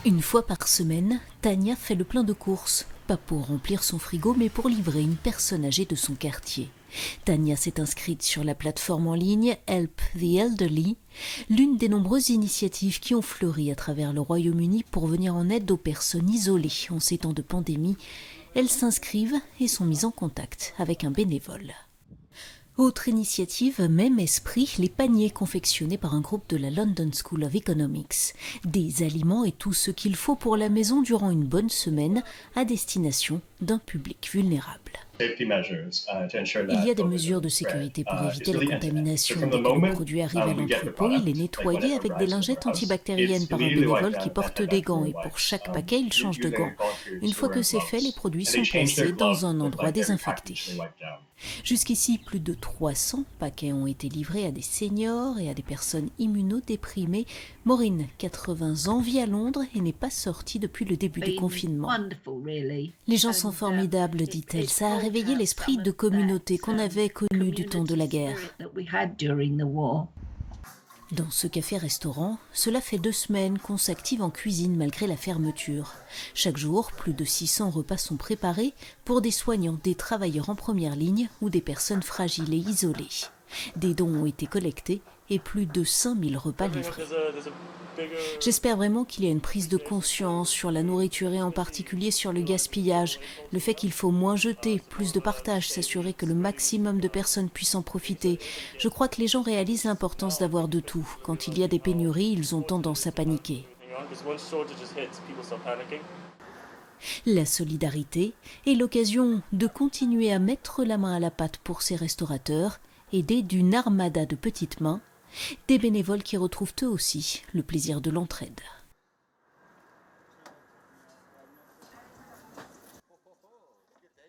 Une fois par semaine, Tania fait le plein de courses, pas pour remplir son frigo, mais pour livrer une personne âgée de son quartier. Tania s'est inscrite sur la plateforme en ligne Help the Elderly, l'une des nombreuses initiatives qui ont fleuri à travers le Royaume-Uni pour venir en aide aux personnes isolées en ces temps de pandémie. Elles s'inscrivent et sont mises en contact avec un bénévole. Autre initiative, même esprit, les paniers confectionnés par un groupe de la London School of Economics. Des aliments et tout ce qu'il faut pour la maison durant une bonne semaine à destination d'un public vulnérable. Il y a des mesures de sécurité pour éviter la contamination. Dès que le produit arrive à l'entrepôt, il est nettoyé avec des lingettes antibactériennes par un bénévole qui porte des gants et pour chaque paquet, il change de gants. Une fois que c'est fait, les produits sont placés dans un endroit désinfecté. Jusqu'ici, plus de 300 paquets ont été livrés à des seniors et à des personnes immunodéprimées. Maureen, 80 ans, vit à Londres et n'est pas sortie depuis le début du confinement. Les gens sont formidables, dit-elle. Ça a réveillé l'esprit de communauté qu'on avait connu du temps de la guerre. Dans ce café-restaurant, cela fait 2 semaines qu'on s'active en cuisine malgré la fermeture. Chaque jour, plus de 600 repas sont préparés pour des soignants, des travailleurs en première ligne ou des personnes fragiles et isolées. Des dons ont été collectés et plus de 5000 repas livrés. J'espère vraiment qu'il y a une prise de conscience sur la nourriture et en particulier sur le gaspillage, le fait qu'il faut moins jeter, plus de partage, s'assurer que le maximum de personnes puissent en profiter. Je crois que les gens réalisent l'importance d'avoir de tout. Quand il y a des pénuries, ils ont tendance à paniquer. La solidarité est l'occasion de continuer à mettre la main à la pâte pour ces restaurateurs, aidés d'une armada de petites mains, des bénévoles qui retrouvent eux aussi le plaisir de l'entraide.